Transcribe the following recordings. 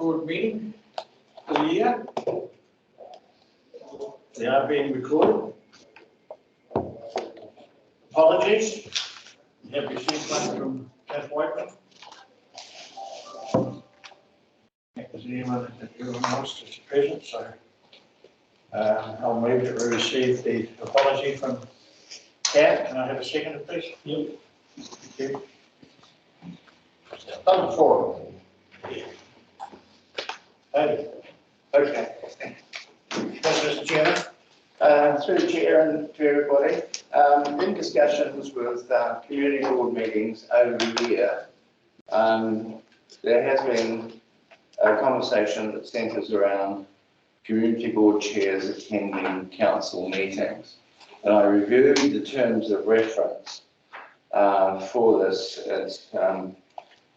Board meeting for the year. They are being recorded. Apologies. You have received one from Kath Whiteman. Is anyone else that's present? So I'll move that we receive the apology from Kath. Can I have a second, please? Yep. Thank you. Public forum. Okay. Thanks, Mr. Chairman. Through the chair and to everybody, in discussions with community board meetings over the year, there has been a conversation that centres around community board chairs attending council meetings. And I reviewed the terms of reference for this. It's, I've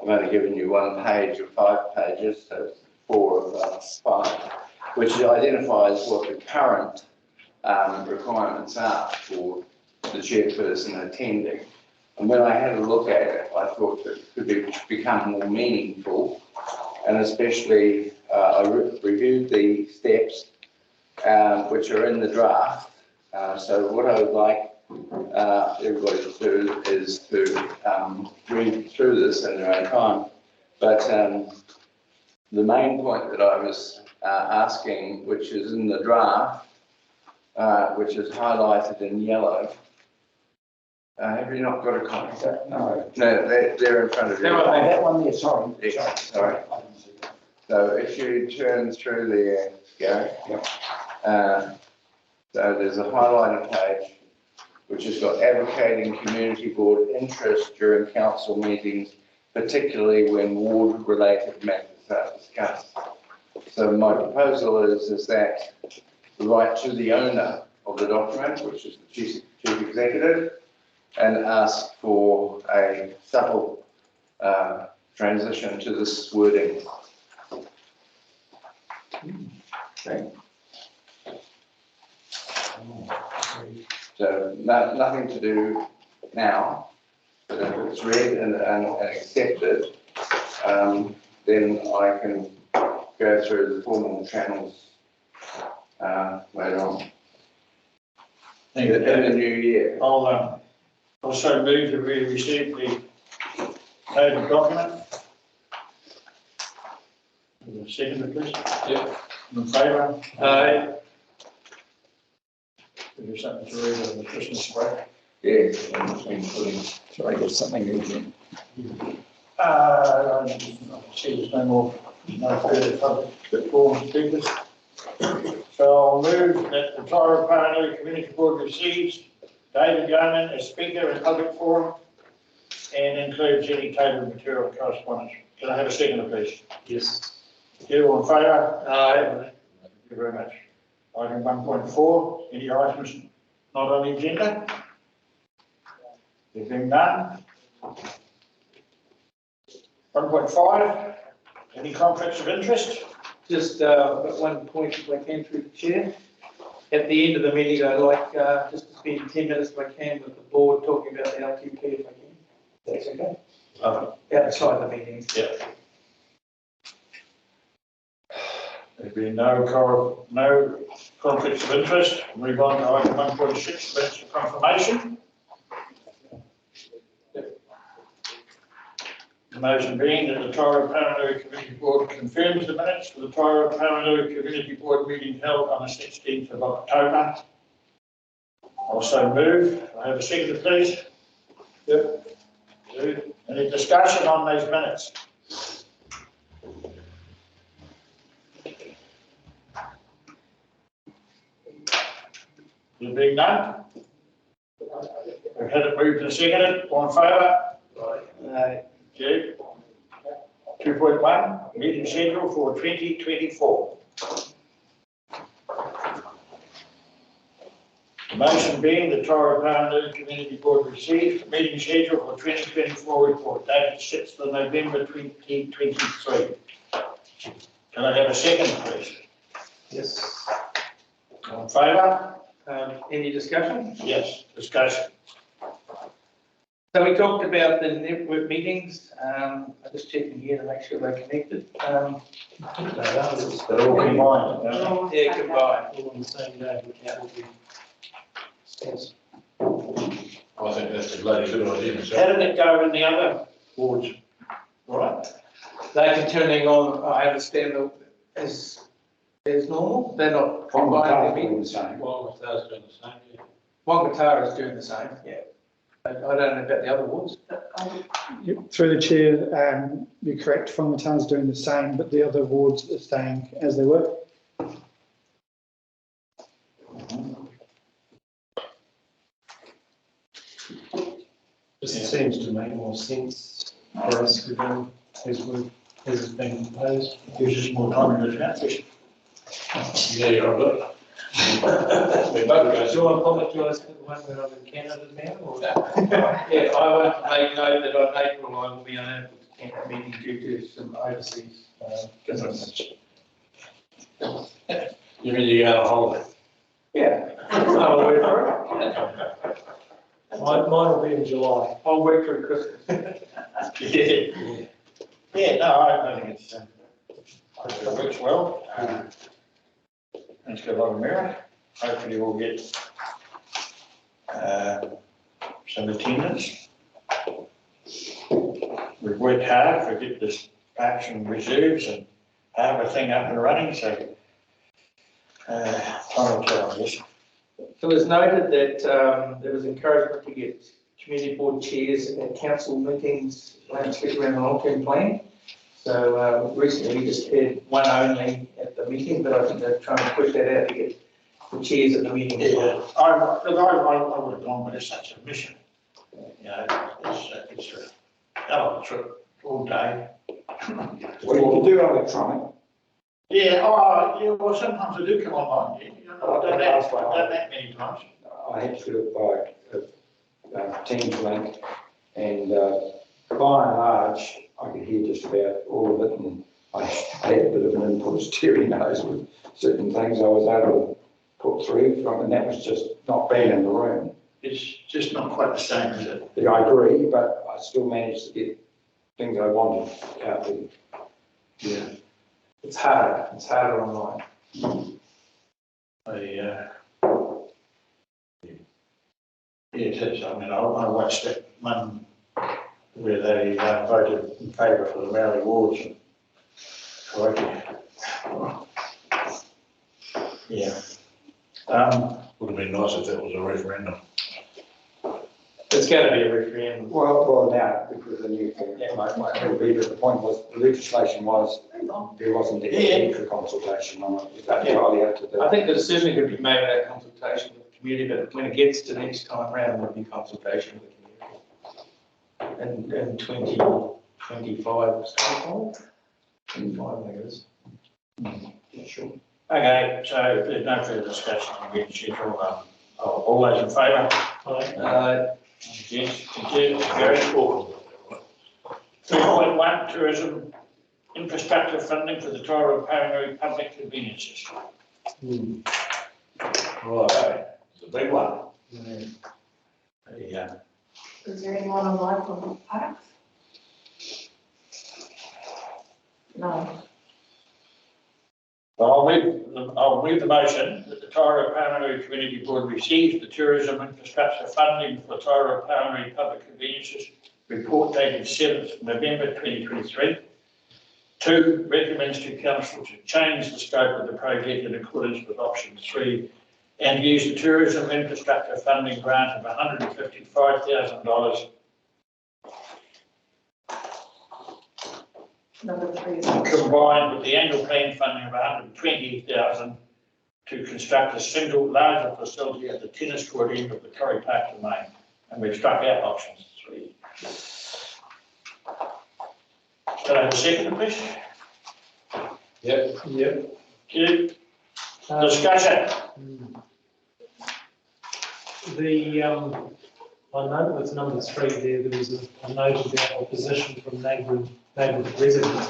only given you 1 page of 5 pages, so it's 4 of 5, which identifies what the current requirements are for the chairperson attending. And when I had a look at it, I thought that it could become more meaningful, and especially I reviewed the steps which are in the draft. So what I would like everybody to do is to read through this in their own time. But the main point that I was asking, which is in the draft, which is highlighted in yellow. Have you not got a copy of that? No. No, they're in front of you. That one there, sorry. Yeah, sorry. So if you turn through there, Gary. Yep. So there's a highlighted page which has got advocating community board interest during council meetings, particularly when ward-related matters are discussed. So my proposal is that the right to the owner of the document, which is the chief executive, and ask for a supple transition to this wording. Okay. So nothing to do now, but if it's read and accepted, then I can go through the formal channels later on. Thank you. In the new year. I'll also move that we receive the tabled document. Second, please. Yep. In favour? Aye. There's something to read on the Christmas break. Yeah. Sorry, I got something again. I see there's no further public forum speakers. So I'll move that the Tairua-Pāuanui Community Board receives David Yeoman as speaker in public forum and includes any tabled material correspondence. Can I have a second, please? Yes. You all in favour? Aye. Thank you very much. Item 1.4, any items not on the agenda? There being none. 1.5, any conflicts of interest? Just got one point if I can through the chair. At the end of the meeting, I'd like just to spend 10 minutes if I can with the board talking about the LTP if I can. That's okay. Outside the meeting. Yeah. There being no conflicts of interest, move on to item 1.6, minutes for confirmation. The motion being that the Tairua-Pāuanui Community Board confirms the minutes for the Tairua-Pāuanui Community Board meeting held on the 16th of October. Also move. I have a second, please. Yep. Any discussion on these minutes? There being none? We've had it moved and seconded. All in favour? Aye. 2.1, meeting schedule for 2024. The motion being the Tairua-Pāuanui Community Board received meeting schedule for 2024 report dated 6th of November 2023. Can I have a second, please? Yes. All in favour? Any discussion? Yes, discussion. So we talked about the network meetings. I'm just checking here to make sure they're connected. They're all combined, aren't Yeah, combined. All on the same day. Yes. I think that's a bloody good idea, they? myself. How did it go in the other wards? Right? They continuing on, I understand, as normal. They're not combining the meetings. Well, if that's doing the same, yeah. Wangataara is doing the same, yeah. I don't know about the other wards. Through the chair, you're correct, Whangatara's doing the same, but the other wards are staying as they were. This seems to make more sense for us to do as it's been proposed. Gives us more time to discuss it. Yeah, you're right. We both Do you go. want to apologise for the one that I'm in Canada now, or? Yeah, I want to make note that on April I will be unable to attend that meeting due to some overseas business. You mean you go on holiday? Yeah. I'll work for it. Mine will be in July. I'll work through Christmas. Yeah. Yeah, no, I think it's, it works well. It's got a lot of merit. Hopefully we'll get, some attendance. We've worked hard to get this parks and reserves and have a thing up and running, so, time will tell, I guess. It was noted that there was encouragement to get community board chairs at council meetings, especially around the long-term plan. So recently we just had one only at the meeting, but I think they're trying to push that out to get the chairs at the meeting as well. I would have gone, but it's such a mission. You know, it's a hell of a trip all day. Well, you can do electronic. Yeah, yeah, well, sometimes I do come online, yeah. You know, I've done that many times. I had to do it by Teams link, and by and large, I could hear just about all of it, and I had a bit of an input as Terry knows with certain things I was able to put through from, and that was just not being in the room. It's just not quite the same, is it? Yeah, I agree, but I still managed to get things I wanted out there. Yeah. It's harder online. Yeah, it is. I mean, I watched that one where they voted in favour for the Maori wards. Karakia. Yeah. Would have been nice if that was a referendum. It's going to be a referendum. Well, now, because the new thing, I agree, but the point was, the legislation was, there wasn't any consultation on it. It's entirely up to the. I think the decision could be made without consultation with the community, but when it gets to next time round, there'll be consultation with the community. And 2025, 25, I think it is. Yeah, sure. Okay, so if there's no further discussion, I'm going to schedule, all those in favour? Yes, thank you. Very important. 3.1, tourism infrastructure funding for the Tairua-Pāuanui public convenience system. Right, it's a big one. Yeah. Is there anyone online from parks? No. I'll move the motion that the Tairua-Pāuanui Community Board receives the tourism infrastructure funding for the Tairua-Pāuanui public conveniences report dated 7th November 2023. 2, recommends to council to change the scope of the project in accordance with option 3 and use the tourism infrastructure funding grant of $155,000 Number 3 is. combined with the annual plan funding of $120,000 to construct a single larger facility at the tennis court end of the Corrie Park domain. And we've struck out options 3. Can I have a second, please? Yep. Good. Discussion. I know with number 3 there was a note about opposition from neighbouring residents.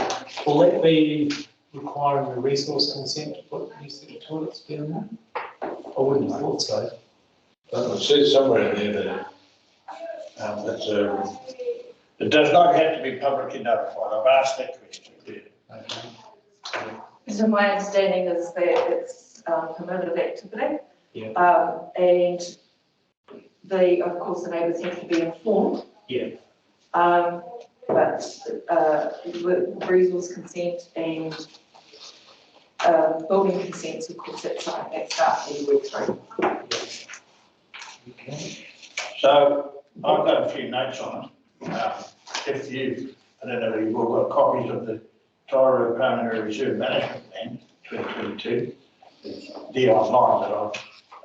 Will that be requiring a resource consent to put these toilets down there? I wouldn't have thought so. It says somewhere in there that It does not have to be publicly notified. I've asked that question. So my understanding is that it's permitted activity. Yeah. And of course, the neighbours have to be informed. Yeah. But with resource consent and building consents, of course, that's something that starts when you work through. Okay. So I've got a few notes on it. If you, I don't know if you've all got copies of the Tairua-Pāuanui Reserve Management Plan 2022. It's the online that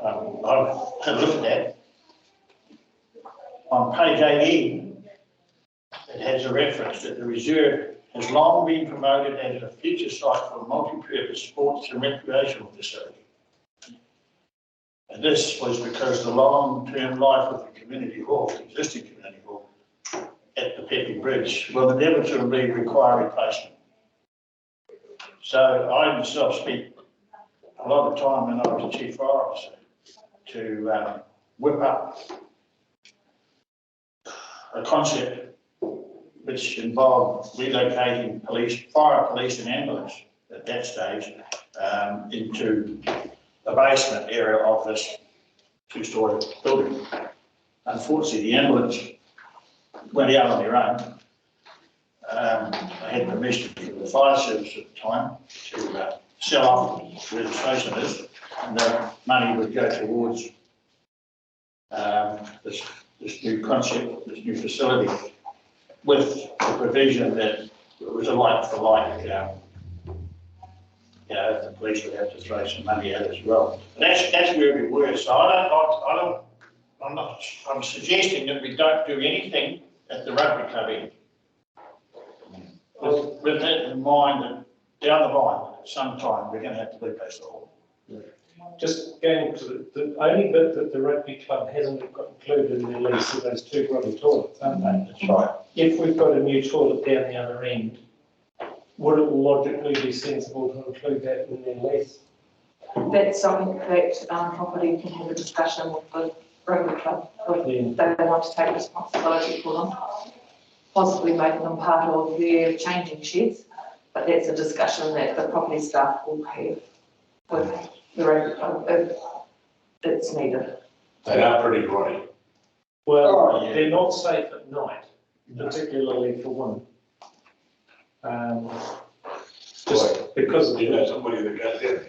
I've had a look at that. On page 18, it has a reference that the reserve has long been promoted as a future site for a multi-purpose sports and recreational facility. And this was because the long-term life of the community hall, the existing community hall, at the Pepe Bridge will inevitably require replacement. So I myself spent a lot of time when I was a chief fire officer to whip up a concept which involved relocating fire police and ambulance at that stage into the basement area of this two-storey building. Unfortunately, the ambulance went out on their own. I had permission from the fire service at the time to sell off where the station is, and the money would go towards this new concept, this new facility, with the provision that it was a like-for-like. The police would have to throw some money at it as well. That's where we were. So I'm suggesting that we don't do anything at the rugby club end. With that in mind, that down the line, sometime we're going to have to replace the hall. Just going to the only bit that the rugby club hasn't got included in their lease are those two grubby toilets, aren't they? That's right. If we've got a new toilet down the other end, would it logically be sensible to include that in their lease? That's something that property can have a discussion with the Rotary Club if they want to take responsibility for them, possibly making them part of their changing sheds. But that's a discussion that the property staff will have with the Rotary Club if it's needed. They are pretty grotty. Well, they're not safe at night, particularly for women. Just because of Somebody that goes in.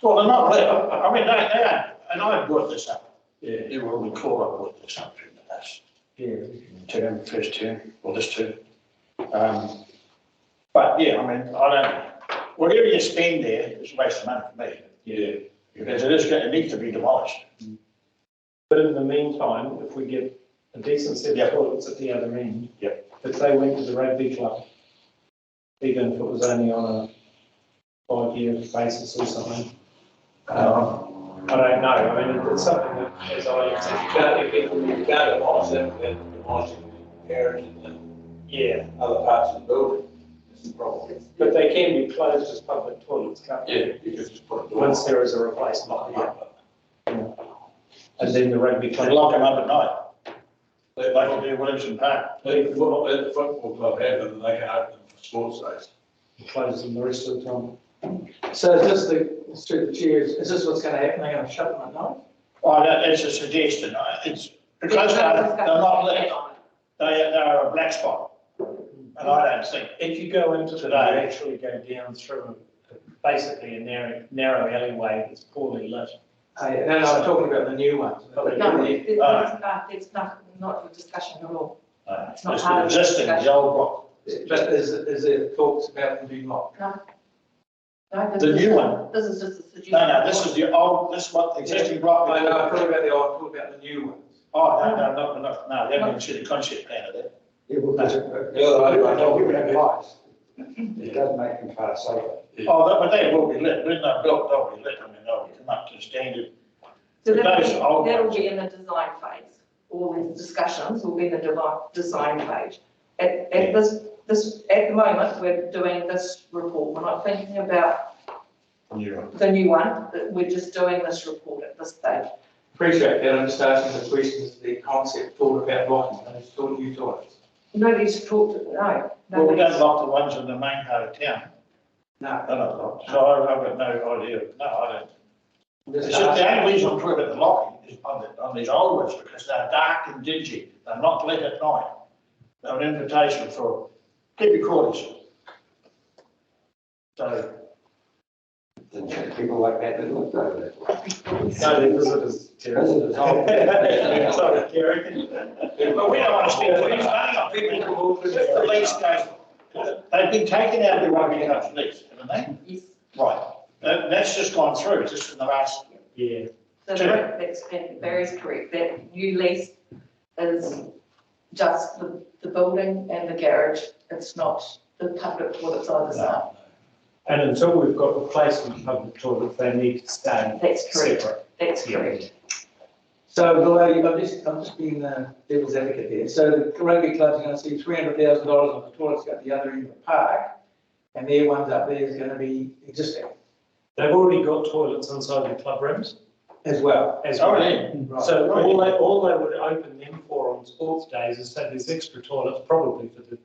Well, they're not lit. I mean, they are, and I brought this up. Yeah. You will recall I brought this up in the last first term, or this term. But yeah, I mean, whatever you spend there is a waste of money for me. Yeah. Because it needs to be demolished. But in the meantime, if we get a decent set of toilets at the other end, if they went to the rugby club, even if it was only on a 5-year basis or something, I don't know. I mean, it's something that, as I said, You can't demolish them, then demolishing the carriage and other parts of the building. That's the problem. but they can be closed as public toilets, can't they? Yeah, you could just put a door. Once there is a replacement. And then the rugby And club. lock them up at night, like you do Williamson Park. Let the football club have them, and they can open them for sports days. Close them the rest of the time. So is this through the chairs, is this what's going to happen? They're going to shut them at night? Oh, that's a suggestion. It's because they're not lit. They are a black spot. And I don't think. If you go into them, you actually go down through basically a narrow alleyway that's poorly lit. No, I'm talking about the new ones. No, it's not a discussion at all. It's not part of the existing, the discussion. old block. But is there talks about them being locked? No, The new one? This is just a suggestion. No, this is the old, this is what the existing block. I know, I'm talking about I'm talking about the new ones. Oh, no, they haven't even seen the concept plan of that. It will, I it does make them far safer. Oh, but they will be lit, when they're built, they'll be lit, I mean, they'll come up to the standard. So Those that'll be in the design phase. All these discussions will be in the design phase. At the moment, we're doing this report. We're not thinking about the new one. We're just doing this report at this stage. Appreciate that, I'm just asking the questions, the concept thought about locking those new toilets. Nobody's talked, no. Well, we don't nobody's- lock the ones in the main part of town. No. They're not locked. So I've got no idea. No, I don't. I'm It's just just the asking. only reason I'm talking about the locking is on these old ones, because they're dark and dingy. They're not lit at night. They're an invitation for, keep your quarters. So, People like that that looked over there. No, they're visitors. Visitors. Sorry, Gary. but we don't want to spend too much money on people who, if the lease goes, they've been taken out of the rugby club's lease, haven't they? Yes. Right. That's just gone through, just in the last, Yeah. So that's, and Barry's correct, that new lease is just the building and the garage, it's not the public toilets either side. And until we've got replacement public toilets, they need to stay That's correct, separate. that's Yeah. correct. So, I'm just being devil's advocate there. So the rugby club's going to see $300,000 on the toilets at the other end of the park, and their ones up there is going to be existing They've already got toilets inside the club rooms as well. as oh, well. yeah. Right. So all they would open them for on sports days is say there's extra toilets, probably for the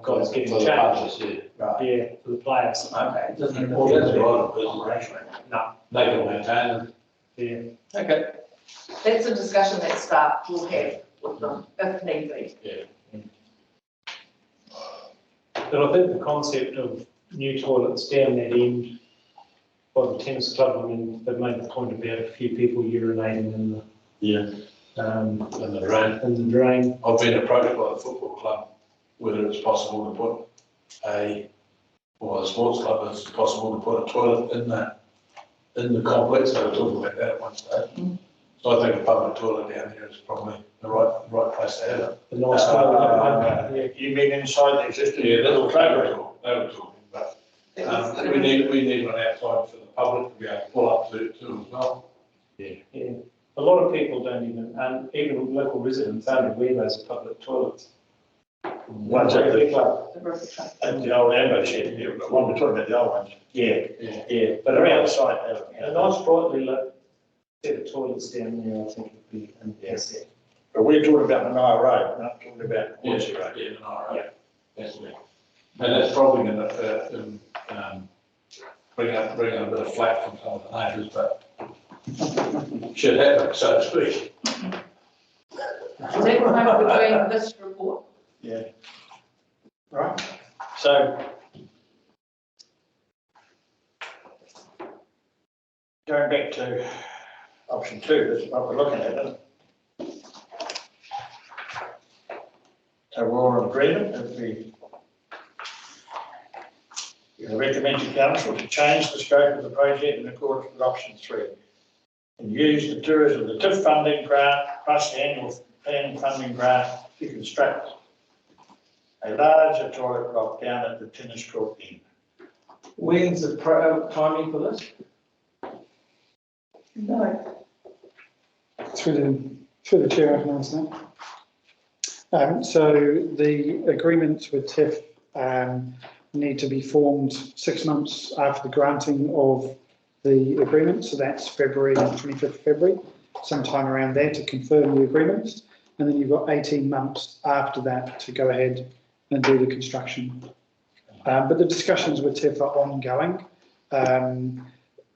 guys getting For the changed. punches, Right. Yeah, for the players. Okay. It doesn't Well, that's interfere. a lot of business. No, They can maintain them. yeah. Okay. That's a discussion that staff will have with them if need be. But I think the concept of new toilets down that end by the tennis club, I mean, they've made the point about a few people urinating in the, Yeah. um, And the drain. in the drain. I've been approached by the football club whether it's possible to put the sports club, it's possible to put a toilet in the complex. They were talking about that at one stage. So I think a public toilet down there is probably the right place to have it. The nice toilet. Yeah. You mean inside the existing Yeah, little playground? they were talking, but we need one outside for the public to be able to pull up to as well. Yeah. A lot of people don't even local residents aren't aware those are public toilets. Ones at the club. The rugby club. At the old ambo shed, yeah, but one we're talking about the old ones. Yeah, Yeah. yeah. But they're outside, A nice brightly lit set of toilets down there, I think would be fantastic. But we're talking about Mania Road, we're not talking about Hornsey Road. Yeah, no, right. That's it. And that's probably going to bring up a bit of flack from some of the neighbours, but should happen, so to speak. Is that why we're doing this report? Yeah. Right, so. Going back to option 2, this is what we're looking at, isn't it? So we're all in agreement that we recommend to council to change the scope of the project in accordance with option 3 and use the tourism, the TIF funding grant plus the annual planning funding grant to construct a larger toilet block down at the tennis court end. When's the timing for this? No. Through the chair, I can answer that. So the agreements with TIF need to be formed 6 months after the granting of the agreement. So that's February, 25th of February, sometime around there to confirm the agreements. And then you've got 18 months after that to go ahead and do the construction. But the discussions with TIF are ongoing.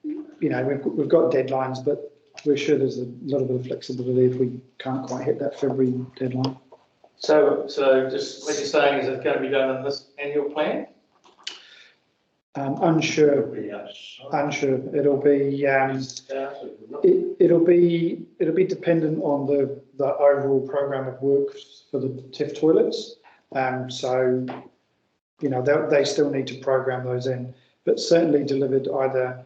We've got deadlines, but we're sure there's a little bit of flexibility if we can't quite hit that February deadline. So just what you're saying is it's going to be done in this annual plan? Unsure. It'll be it'll be dependent on the overall program of work for the TIF toilets. They still need to program those in, but certainly delivered either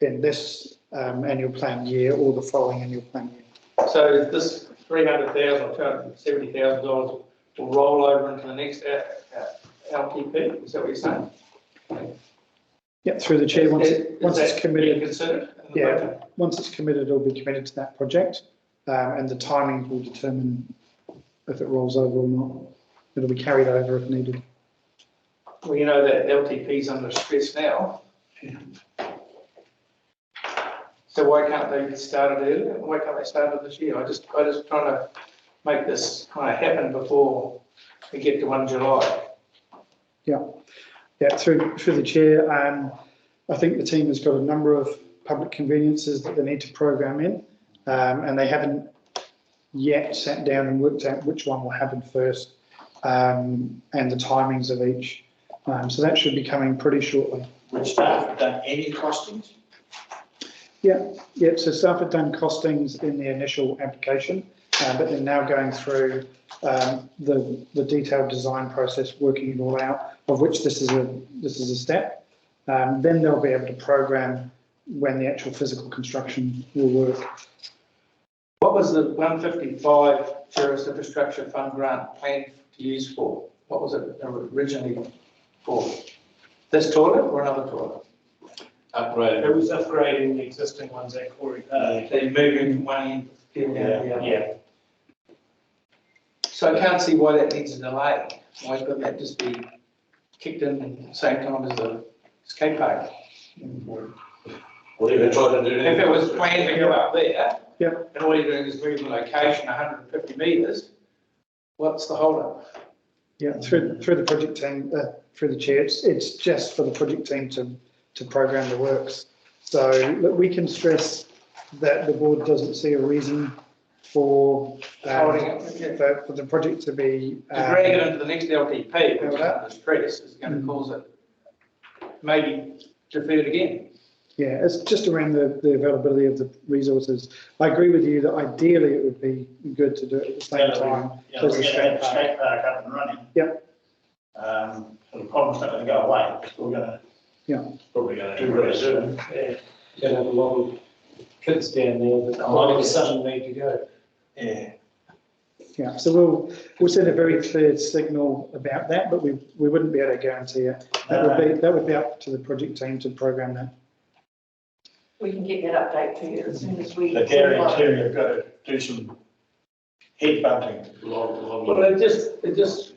in this annual plan year or the following annual plan year. So this $300,000 or $270,000 will roll over into the next LTP, is that what you're saying? Yeah, through the chair, once it's committed. Considered? Yeah, once it's committed, it'll be committed to that project, and the timing will determine if it rolls over or not. It'll be carried over if needed. Well, you know that LTP's under stress now. So why can't they start it earlier? Why can't they start it this year? I just trying to make this kind of happen before we get to 1 July. Yeah, through the chair, I think the team has got a number of public conveniences that they need to program in, and they haven't yet sat down and worked out which one will happen first, and the timings of each. So that should be coming pretty shortly. Which staff have done any costings? Yeah, so staff have done costings in the initial application, but they're now going through the detailed design process, working it all out, of which this is a step. Then they'll be able to program when the actual physical construction will work. What was the 155 Tourist Infrastructure Fund grant planned to use for? What was it originally for? This toilet or another toilet? Upgrade. It was upgrading the existing ones at Corey. They're moving one in, down the other. Yeah. So I can't see why that needs a delay. Why couldn't that just be kicked in at the same time as the skate park? Well, even tried to do that. If it was planned to go up there, Yep. and all you're doing is moving the location 150 metres, what's the holdup? Yeah, through the project team, through the chair, it's just for the project team to program the works. So look, we can stress that the board doesn't see a reason for for the project to be To drag it into the next LTP, which is under stress, is going to cause it maybe deferred again. Yeah, it's just around the availability of the resources. I agree with you that ideally it would be good to do it at the same time. You know, we're going to have the skate park up and running. Yep. So the problem's not going to go away. It's still going to. Probably going to Do very increase. soon. Yeah, gonna have a lot of kids down there that a lot of a sudden need to go. Yeah. Yeah, so we'll send a very clear signal about that, but we wouldn't be able to guarantee it. That would be up to the project team to program that. We can get that update to you as soon as we. The guarantee you've got to do some head bunting. Well, it just,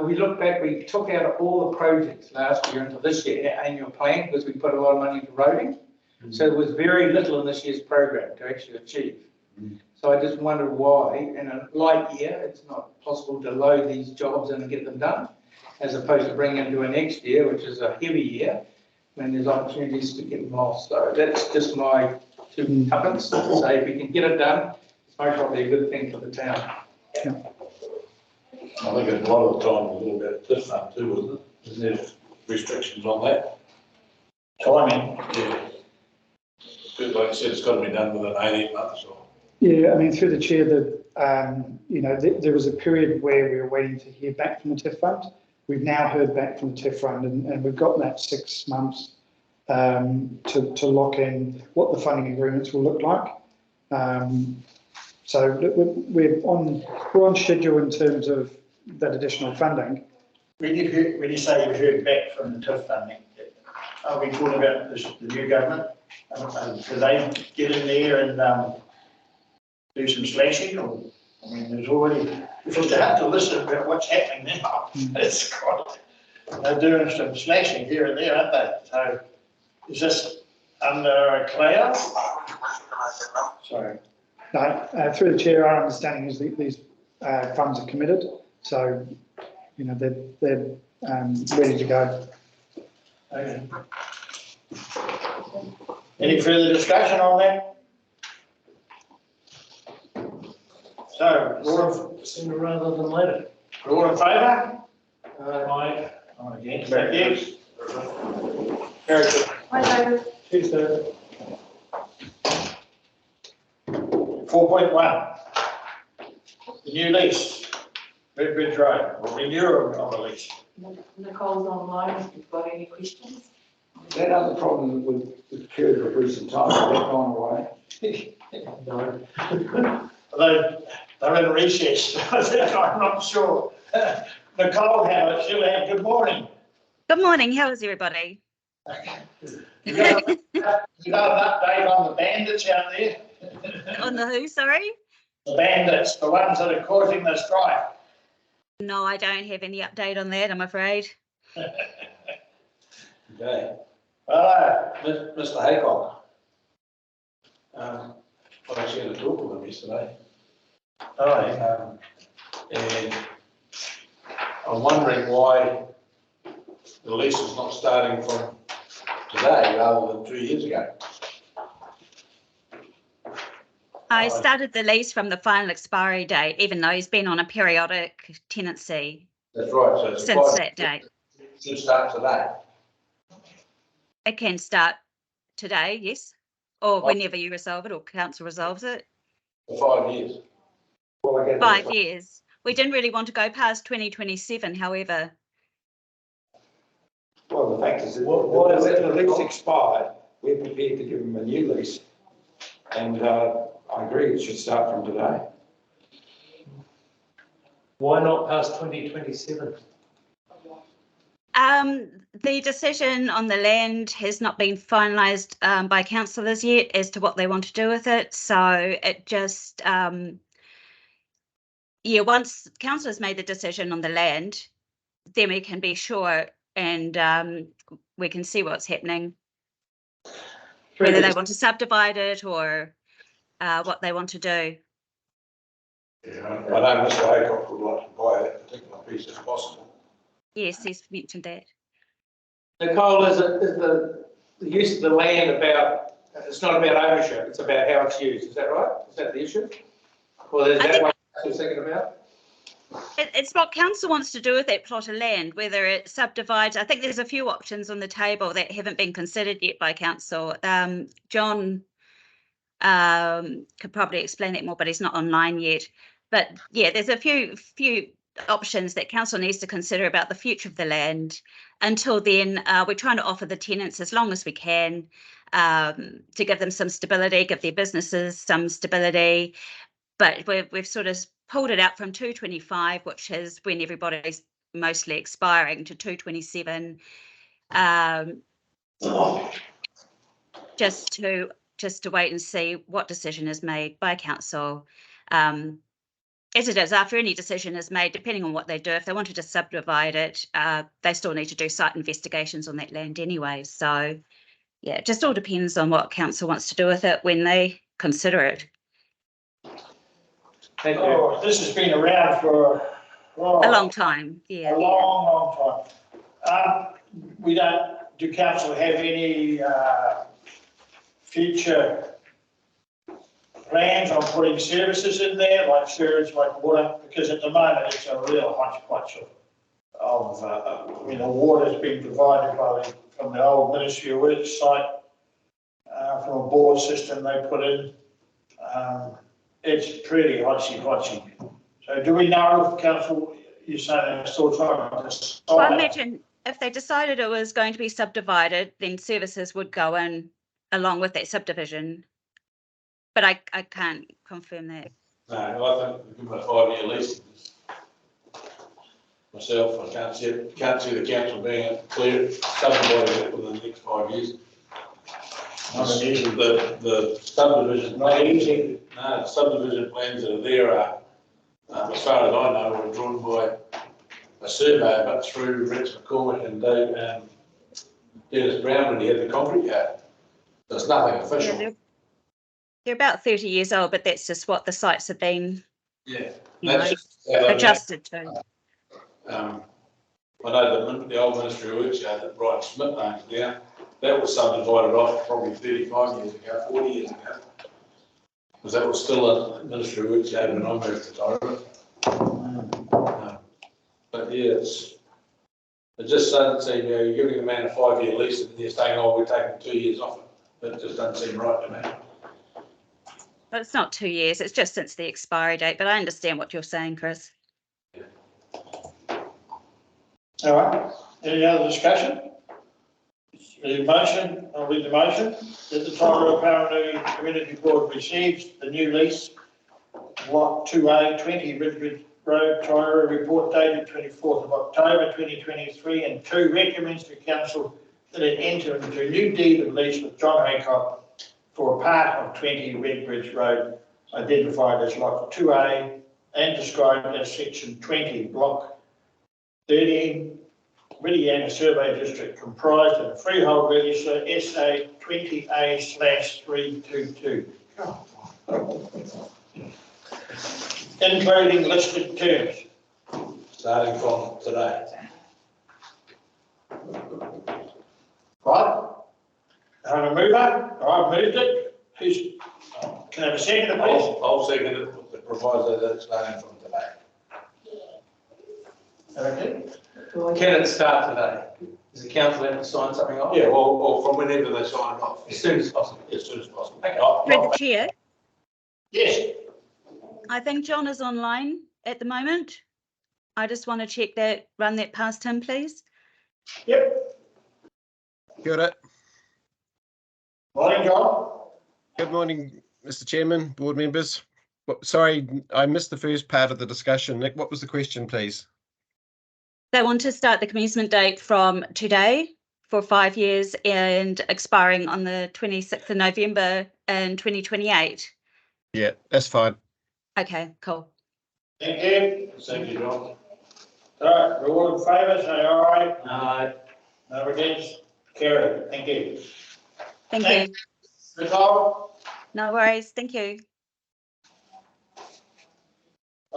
we look back, we took out all the projects last year into this year, annual plan, because we put a lot of money into roading. So there was very little in this year's program to actually achieve. So I just wondered why, in a light year, it's not possible to load these jobs in and get them done, as opposed to bring into a next year, which is a heavy year, when there's opportunities to get them lost. So that's just my two tuppence to say, if we can get it done, it's most probably a good thing for the town. I think a lot of the time was all about this fund too, wasn't it? Isn't there restrictions on that? Timing. Yeah. But like you said, it's got to be done within 18 months or. Yeah, I mean, through the chair, there was a period where we were waiting to hear back from the TIF fund. We've now heard back from the TIF fund, and we've got that 6 months to lock in what the funding agreements will look like. So we're on schedule in terms of that additional funding. When you say you've heard back from the TIF funding, are we talking about the new government? Do they get in there and do some slashing, or, I mean, there's already, if you have to listen about what's happening now, it's got, they're doing some slashing here and there, aren't they? So, is this under a cloud? Sorry. No, through the chair, our understanding is that these funds are committed, so, they're ready to go. Okay. Any further discussion on that? So, Sooner rather than later. all in favour? Aye. I'm against. Yes. Very good. Hi, David. Tuesday. 4.1, the new lease, Redbridge Road, or renewal of the lease. Nicole's online if you've got any questions. That other problem that we've occurred of recent times, has that gone away? No. They're in recess, I'm not sure. Nicole, she'll have good morning. Good morning, how is everybody? You got an update on the bandits out there? On the who, sorry? The bandits, the ones that are causing the strife. No, I don't have any update on that, I'm afraid. Okay. Hello. Mr. Haycock. actually had a talk with them yesterday. Oh, And I'm wondering why the lease is not starting from today rather than 2 years ago. I started the lease from the final expiry date, even though he's been on a periodic tenancy That's right, so it's since that date. It should start today. It can start today, yes, or whenever you resolve it or council resolves it. For 5 years. Well, I get 5 years. We didn't really want to go past 2027, however. Well, the fact is that What is it? the lease expired, we're prepared to give them a new lease. And I agree, it should start from today. Why not past 2027? The decision on the land has not been finalised by councillors yet as to what they want to do with it. So it just, once councillors made the decision on the land, then we can be sure and we can see what's happening. Whether they want to subdivide it or what they want to do. Yeah, I know Mr. Haycock would like to buy that particular piece if possible. Yes, he's mentioned that. Nicole, is the use of the land about, it's not about ownership, it's about how it's used, is that right? Is that the issue? Or is that what you're thinking about? It's what council wants to do with that plot of land, whether it subdivides. I think there's a few options on the table that haven't been considered yet by council. John could probably explain that more, but he's not online yet. But yeah, there's a few options that council needs to consider about the future of the land. Until then, we're trying to offer the tenants as long as we can to give them some stability, give their businesses some stability. But we've sort of pulled it out from 225, which is when everybody's mostly expiring, to 227, just to wait and see what decision is made by council. As it is, after any decision is made, depending on what they do, if they wanted to subdivide it, they still need to do site investigations on that land anyway. So yeah, it just all depends on what council wants to do with it when they consider it. Thank you. Oh, this has been around for A long time, yeah. A long time. Do council have any future plans on putting services in there, like sewage, like water? Because at the moment it's a real hodgepodge of the water's been provided from the old Ministry of Works site, from a board system they put in. It's pretty hodgy-podgy. So do we know if council, you're saying they're still trying to decide? Well, I imagine if they decided it was going to be subdivided, then services would go in along with that subdivision. But I can't confirm that. No, I think give them a 5-year lease. Myself, I can't see the council being clear subdividing it within the next 5 years. The subdivision plans, no, the subdivision plans that are there are, as far as I know, were drawn by a surveyor, but through Rex McCormick and Dennis Brown when he had the concrete yard. There's nothing official. Yeah, they're about 30 years old, but that's just what the sites have been adjusted to. I know the old Ministry of Works yard that Brian Smith owns now, that was subdivided off probably 35 years ago, 40 years ago. Because that was still a Ministry of Works yard when I moved to Tairua. But yeah, it just doesn't seem, you're giving a man a 5-year lease and you're saying, oh, we're taking 2 years off it. That just doesn't seem right to me. But it's not 2 years, it's just since the expiry date, but I understand what you're saying, Chris. All right, any other discussion? The motion, I'll read the motion, that the Tairua-Pāuanui Community Board receives the new lease, Lot 2A, 20 Ridgebridge Road, Tairua, report dated 24th of October 2023, and 2, recommends to council that it enter into a new deed of lease with John Haycock for a part of 20 Ridgebridge Road, identified as Lot 2A and described as Section 20, Block 13, Ridiana Survey District, comprised of a freehold register SA 20A/322. Including listed terms. starting from today. Right? I'm a mover, I've moved it. Who's, can I have a second, please? I'll second it with the proviso that it's starting from today. Okay. Can it start today? Does the council have to sign something off? Yeah, well, from whenever they sign it off. As soon as possible. As soon as possible. Okay. Through the chair, Yes, I think John is online at the moment. I just want to check that, run that past him, please. yep. Kia ora. Morning, John. Good morning, Mr. Chairman, board members. Sorry, I missed the first part of the discussion. Nick, what was the question, please? They want to start the commencement date from today for 5 years and expiring on the 26th of November in 2028. Yeah, that's fine. Okay, cool. Thank you. Thank you, John. Right, we're all in favour, say aye. Aye. No against, carried. Thank you. Thank Thanks. you. Nicole? No worries. Thank you.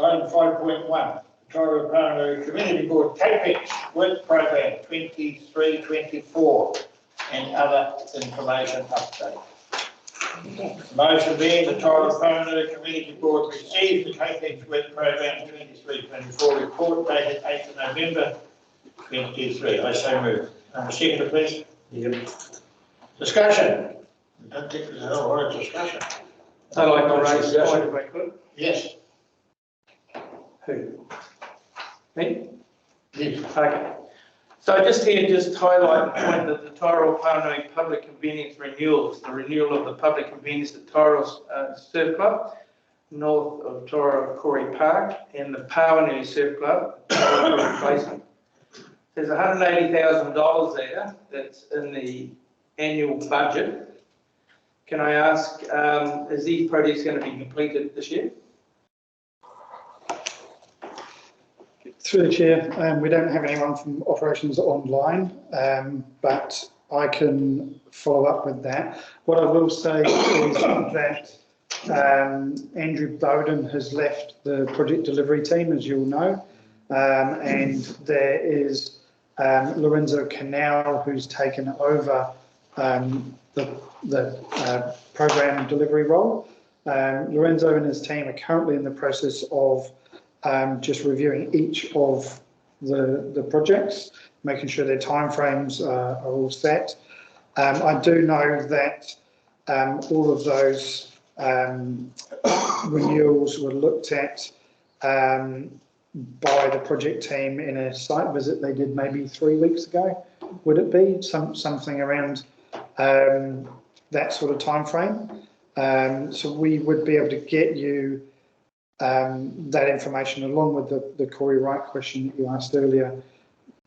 Item 5.1, Tairua-Pāuanui Community Board CAPEX Work Programme 23-24 and other information update. Motion being the Tairua-Pāuanui Community Board receives the CAPEX Work Programme 23-24 report dated 8th of November 23. I so move. Second, please. Yep. Discussion. I don't think there's a whole lot of discussion. I'd like to raise a point if I could. Yes. Who? Me? Yes. Okay. So just here, just highlight the point that the Tairua-Pāuanui Public Convenience Renewals, the renewal of the public convenience at Tairua Surf Club, north of Tairua Park, and the Pāuanui Surf Club, Tairua replacement. There's $180,000 there that's in the annual budget. Can I ask, is these projects going to be completed this year? Through the chair, we don't have anyone from operations online, but I can follow up with that. What I will say is that Andrew Bowden has left the project delivery team, as you'll know, and there is Lorenzo Canal, who's taken over the program delivery role. Lorenzo and his team are currently in the process of just reviewing each of the projects, making sure their timeframes are all set. I do know that all of those renewals were looked at by the project team in a site visit they did maybe 3 weeks ago. Would it be something around that sort of time frame? So we would be able to get you that information along with the Corey Wright question that you asked earlier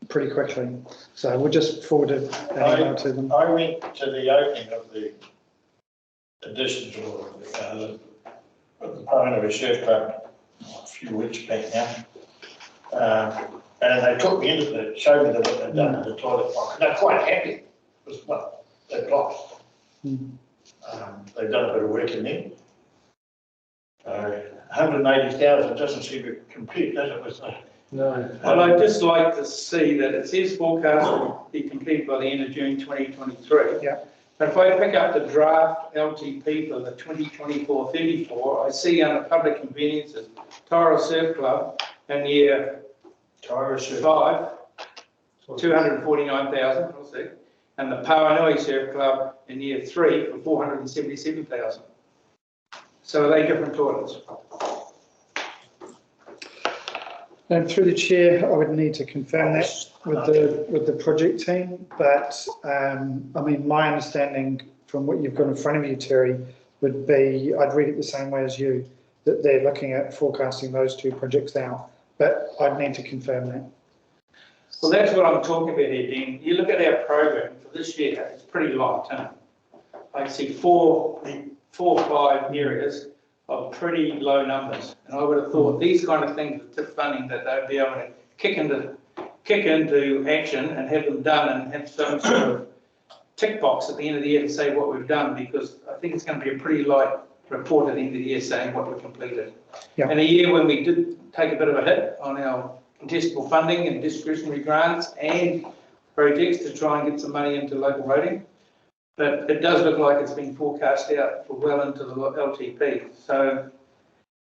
pretty quickly. So we'll just forward an email to them. I went to the opening of the additions of the Pāuanui Surf Club a few weeks back now. And they took me into it, showed me what they'd done in the toilet block. And they're quite happy with what they've got. They've done a bit of work in there. 180,000 doesn't seem to compute, does it? With No. Well, I'd just like to see that it says forecast will be completed by the end of June 2023. Yeah. But if I pick up the draft LTP for the 2024-34, I see under public conveniences, Tairua Surf Club in year 5, 249,000, we'll see, and the Pāuanui Surf Club in year 3 for 477,000. So are they different toilets? And through the chair, I would need to confirm that with the project team. But I mean, my understanding from what you've got in front of you, Terry, would be I'd read it the same way as you, that they're looking at forecasting those two projects out. But I'd need to confirm that. Well, that's what I'm talking about here, Dean. You look at our program for this year; it's pretty light, isn't it? I see four or five areas of pretty low numbers, and I would have thought these kind of things with TIP funding that they'd be able to kick into action and have them done and have some sort of tick box at the end of the year to say what we've done, because I think it's going to be a pretty light report at the end of the year saying what we completed. Yeah. And a year when we did take a bit of a hit on our contestable funding and discretionary grants and projects to try and get some money into local roading. But it does look like it's been forecast out for well into the LTP. So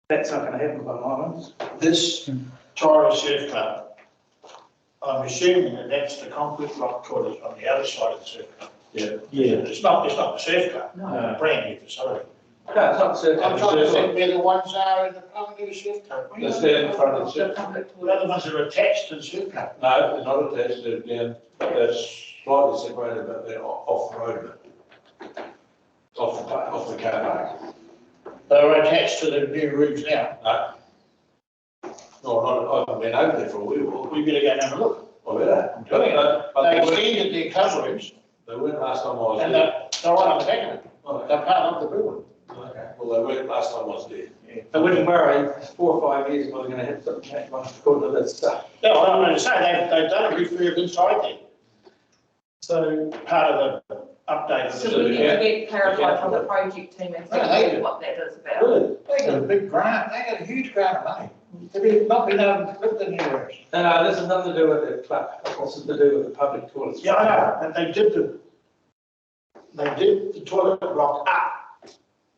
that's not going to happen by my mind. This Tairua Surf Club, I'm assuming that that's the concrete block toilets on the other side of the surf club. Yeah. It's not the surf club, No. it's a brand new facility. No, it's not certain. I'm trying to think where the ones are in the Pāuanui surf club. That's there in front of the The surf. public The other ones are attached to the surf club. No, they're not attached, they're down, they're slightly separated, but they're off the road, but off the car park. They're attached to the new roofs now. No, I haven't been over there for a wee We better go and have a look. while. I better. I'm telling you, But they they weren't, extended their coverage they weren't last time I was and there. they're right on the back of it. Oh, They're part of the building. okay. Well, they weren't last time I was there. I wouldn't worry, 4 or 5 years ago, we're going to hit something like one of that stuff. Yeah, well, I'm going to say, they've done a refurb inside there. So, Part of the update. So we need to get clarified from the project team exactly what that is about. Really? They got a big grant, they got a huge grant of money. They've not been able to put them anywhere. No, this is nothing to do with the club, this is to do with the public toilets. Yeah, I know, and they did the toilet block up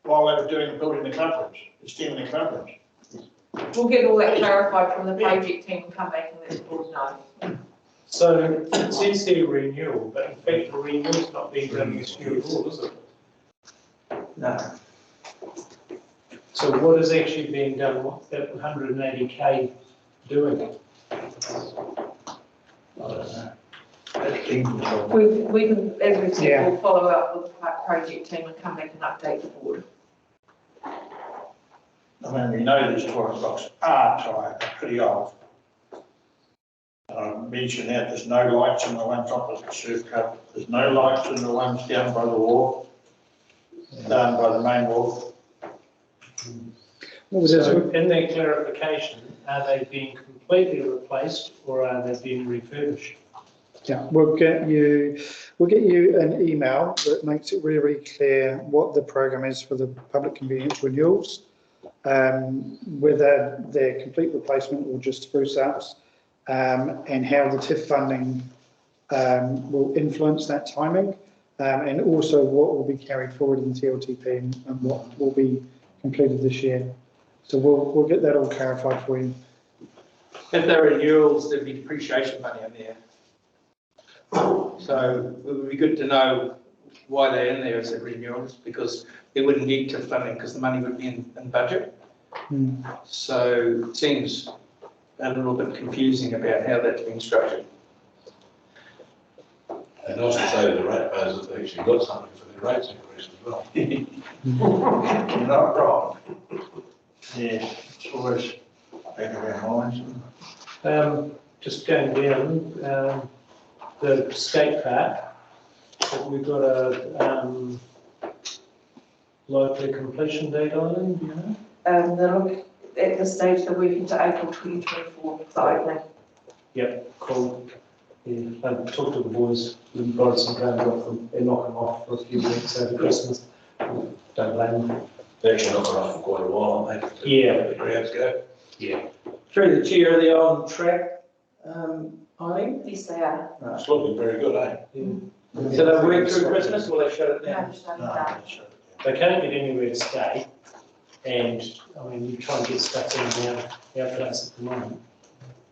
while they were building the club rooms, extending the club rooms. We'll get all that clarified from the project team and come back and let the board know. so it says here renewal, but in fact the renewal's not being done this year at all, is it? No. So what is actually being done, what's that 180K doing? I don't know. That's King's job. We can, as we Yeah. said, we'll follow up with the project team and come back and update the board. I mean, we know these toilet blocks are tired, they're pretty old. And I mentioned that there's no lights in the ones opposite the surf club, there's no lights in the ones down by the wharf, down by the main wharf. What was this? So in their clarification, are they being completely replaced or are they being refurbished? Yeah, we'll get you an email that makes it really, really clear what the program is for the public convenience renewals, whether they're complete replacement or just spruce ups, and how the TIF funding will influence that timing, and also what will be carried forward in TLTP and what will be completed this year. So we'll get that all clarified for you. If they're renewals, there'd be depreciation money in there. So it would be good to know why they're in there as renewals, because they wouldn't need to funding because the money would be in budget. So it seems a little bit confusing about how that's been structured. And also say to the ratepayers that they actually got something for their rates increase as well. You're not wrong. Yeah, it's always back of our minds. Just going down, the skate park, we've got a likely completion date on it, do you know? They're looking at this stage, they're working to April 2024 for the opening. Yep, cool. Yeah, I talked to the boys, we borrowed some ground off them, they're knocking off for a few weeks over Christmas. Don't blame them. They're actually not off for quite a while, aren't they? Yeah. The crowds go. Yeah. Through the chair, are they on track, Eileen? Yes, they are. It's looking very good, eh? So they've worked through Christmas or they shut it No, down? just only No, that. it's, They can't get anywhere to stay, and, I mean, you try and get stuff in our place at the moment.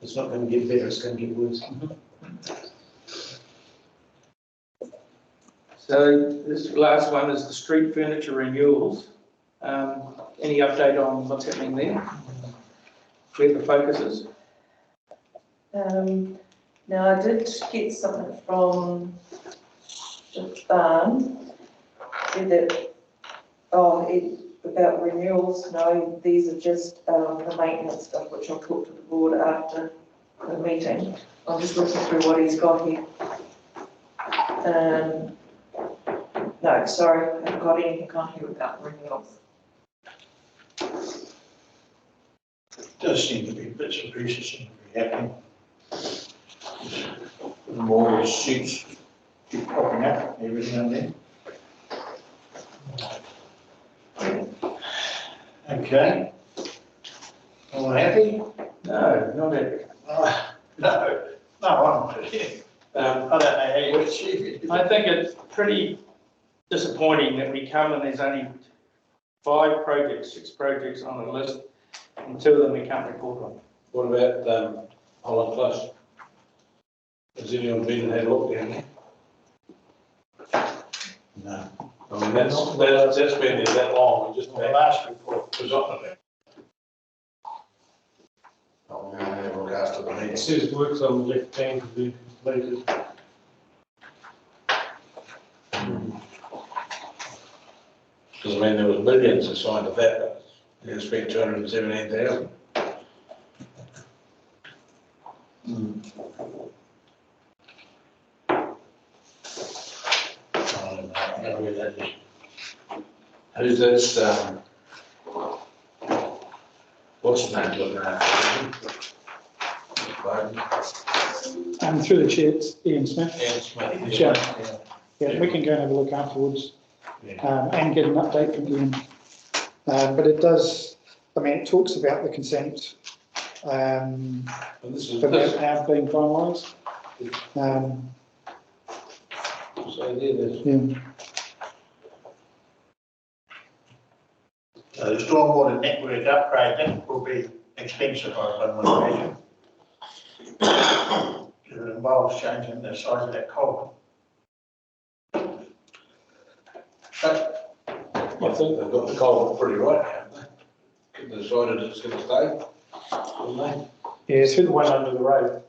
It's not going to get better, it's going to get worse. So this last one is the street furniture renewals. Any update on what's happening there? Where the focus is? Now I did get something from Japan, said that, about renewals, no, these are just, the maintenance stuff, which I'll talk to the board after the meeting. I'm just looking through what he's got here. No, sorry, I haven't got anything on here about renewals. does seem to be bits and pieces seem to be happening. The more seats keep popping up, everything on there. Okay. All happy? No, not happy. No, I'm, I don't know how you achieve it. I think it's pretty disappointing that we come and there's only 6 projects on the list, and 2 of them we can't report on. What about, Holland Close? Has anyone been and had a look down there? No. I mean, that's been there that long, we just The last report. forgotten about it. I'm going to have a look after the meeting. It says works on the left bank have been completed. Because I mean, there was millions assigned to that, but they spent 217,000. Who's this, what's the name looking after? Through the chair, it's Ian Smith. Ian Smith. Sure. Yeah, we can go and have a look afterwards, and get an update from Ian. But it does, I mean, it talks about the consent, And this is, for this, that have been finalised. so there's, Yeah. So the stormwater network upgrade, that will be expensive, I would imagine. It involves changing the size of that culvert. But I think they've got the culvert pretty right now, haven't they? Decided it's going to stay, haven't Yeah, through The the, one under the road.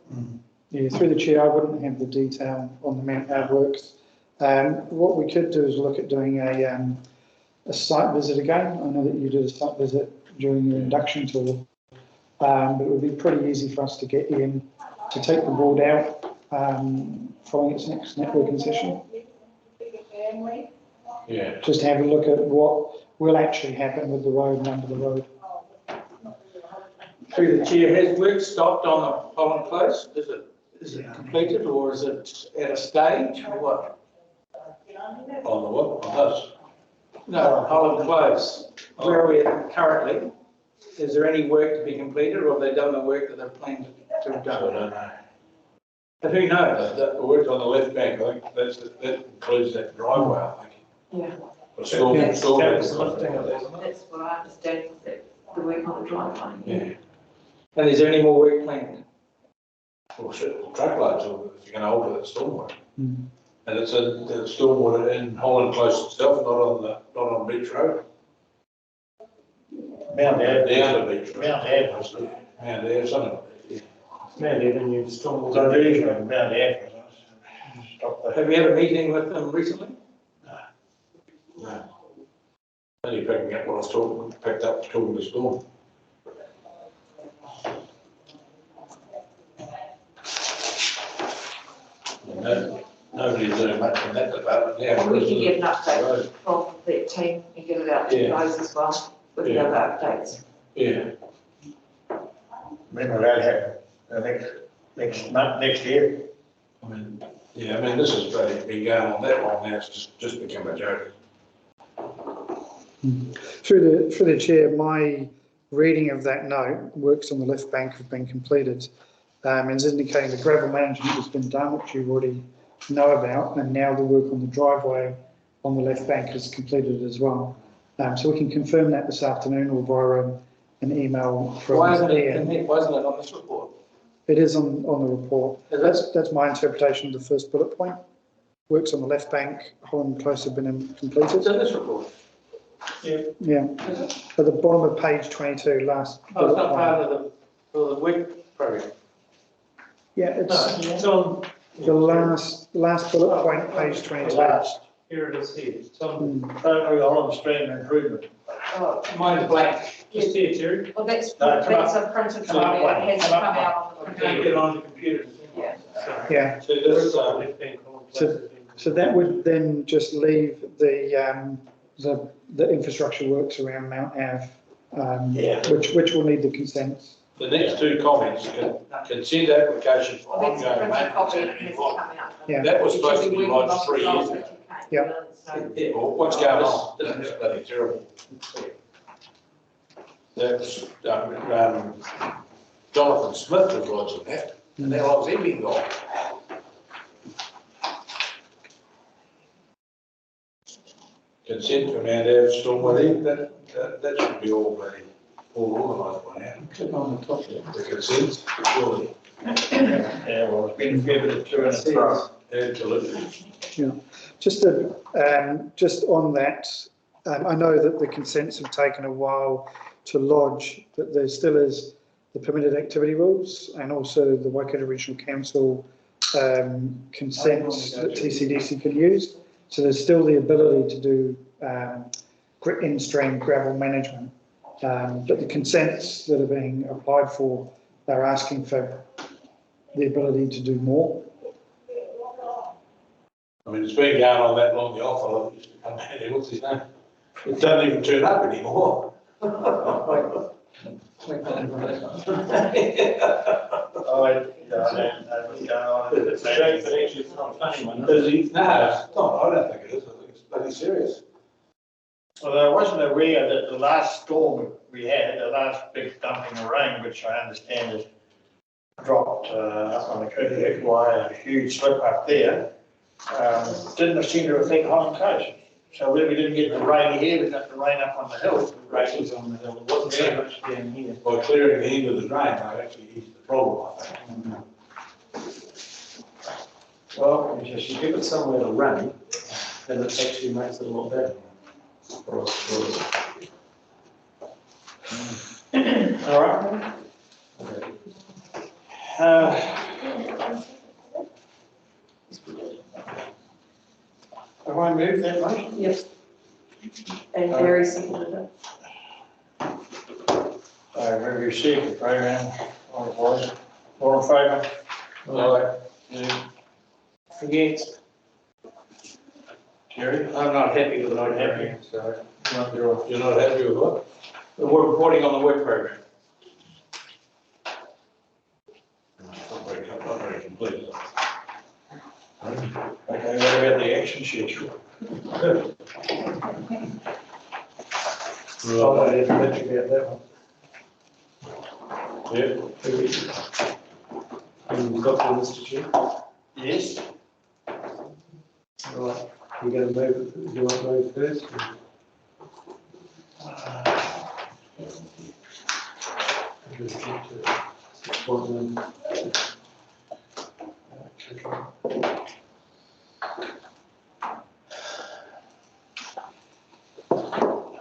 yeah, through the chair, I wouldn't have the detail on the Mount Howard works. What we could do is look at doing a site visit again. I know that you did a site visit during your induction tour. But it would be pretty easy for us to get in, to take the board out, following its next networking session. they? Yeah. Just have a look at what will actually happen with the road and under the road. Through the chair, has work stopped on the Holland Close? Is it completed or is it at a stage or what? On the what, on us? No, Holland Close. Where are we at currently? Is there any work to be completed or have they done the work that they've planned to have I done? don't know. But who knows? The work on the left bank, I think that includes that driveway, I think. Yeah. But storm, That's- storm. That was lifting it, isn't it? That's what I understand, is that the work on the driveway. Yeah. And is there any more work planned? Well, shit, truckloads of, if you're going to alter that stormwater. Mm. And it's in the stormwater in Holland Close itself, not on Beach Road. Mount Ave, Down to Beach Road. Mount Ave was the, And there's something. Mount Avenue, stormwater. so there is Mount Ave. Stop there. Have you had a meeting with them recently? No. Only picking up what I was picked up talking to storm. No, nobody's doing much in that department now. And we can get an update from that team and get it out to you guys as well, with the other updates. Yeah, When will that happen? Next month, next year? I mean, this has been going on that long now, it's just become a joke. Through the chair, my reading of that note, works on the left bank have been completed, and is indicating the gravel management has been done, which you already know about, and now the work on the driveway on the left bank is completed as well. So we can confirm that this afternoon or via an email from Why isn't it, Ian. why isn't it on this report? It is on the report. Is it? That's my interpretation of the first bullet point. Works on the left bank, Holland Close have been completed. It's in this report. Yeah, at the bottom of page 22, last. Oh, it's bullet not point. part of the work program. Yeah, No, it's it's on, the last bullet point, page 22. Last, here it is here. It's on, Holland Stream improvement. Oh, Mine's blank. just here, Terry. well, that's No, come a printed copy, it has come out on the Can't get printer. on the computer. Yeah. Yeah, So this, left bank, Holland Place has been so that would then just leave the infrastructure works around Mount Ave, Yeah. which will need the consents. The next two comments, consent application for Well, that's a ongoing printed copy, it maintenance. has come out. Yeah. That was It supposed should to be working lodged off the 3 years results ago. that you came Yeah. with, so- Well, what's going on? It's bloody terrible. That's, Jonathan Smith was lodging that, and how long's he been gone? Consent command to have stormwater, that should be all bloody, all organised by now. Click on the top there. The consent, surely, Yeah, well, it's been a fair bit of to and fro. absolutely. Just just on that, I know that the consents have taken a while to lodge, but there still is the permitted activity rules and also the Waikato Regional Council consents that TCDC can use. So there's still the ability to do in-stream gravel management. But the consents that are being applied for, they're asking for the ability to do more. I mean, it's been going on that long, the offer, come down here, what's his name? It doesn't even turn up anymore. Oh, yeah, I know what's going on. It's a joke, but actually it's not a funny one. Is he? No, it's not, I don't think it is, I think it's bloody serious. Although I wasn't aware that the last storm we had, the last big dumping of rain, which I understand has dropped up on the Karakia, why a huge slip up there, didn't seem to affect Holland Coast. So when we didn't get the rain here, we got the rain up on the hill. The rain was on the hill, it wasn't so much down here. By clearing the end of the drain, I actually eased the problem, I think. Well, if you give it somewhere to run, then it actually makes it a lot better. All right. Have I moved that motion? Yes. And Gary seconded it. I move you see the program, all in favour? Aye. Against. Jerry? I'm not happy with it, I'm happy. So, You're not happy with what? The work reporting on the work program. Not very complete. okay, what about the action schedule? Oh, I didn't mention about that one. Yeah. You've got the Mr. Chair? Yes. Right, you're going to move, do you want to move first?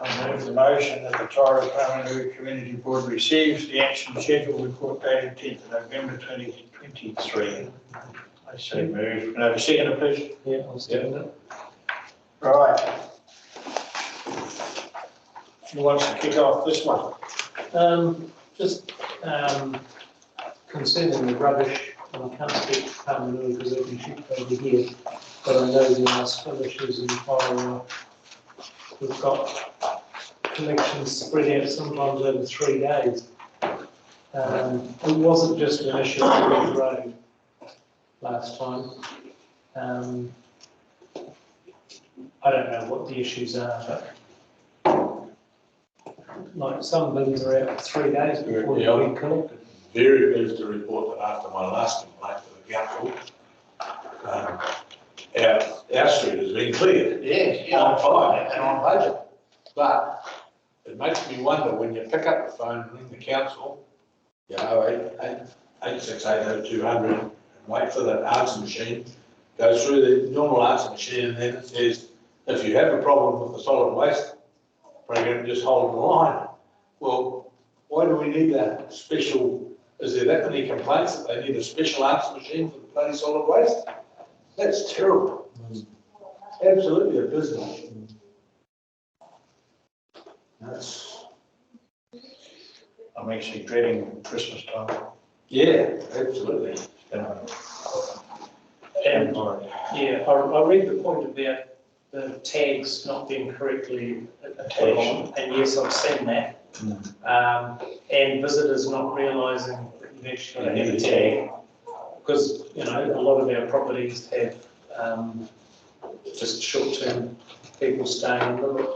I move the motion that the Tairua-Pāuanui Community Board receives the action schedule report dated 10th of November 2023. I say move. Can I have a second, please? Yeah, I'll second it. Right. Who wants to kick off this one? Just concerning the rubbish, and I can't speak to Pāuanui because they've been shipped over here, but I know there are still issues in Tairua. We've got collections spread out sometimes over 3 days. It wasn't just an issue on the road last time. I don't know what the issues are, but like some bins are out for 3 days before Yeah. they're collected. Very pleased to report that after my last complaint to the council, our street has been cleared. Yes, On time and on budget. But it makes me wonder when you pick up the phone and ring the council, 8680200, and wait for that answer machine, goes through the normal answer machine, and then it says, if you have a problem with the solid waste program, just hold the line. Well, why do we need that special? Is there that many complaints that they need a special answer machine for the bloody solid waste? That's terrible. Absolutely abysmal. That's, I'm actually dreading Christmas time. yeah, absolutely. And, yeah, I read the point about the tags not being correctly attached, and yes, I've seen that. And visitors not realising that you've actually got to have a tag, because, you know, a lot of our properties have just short-term people staying in them,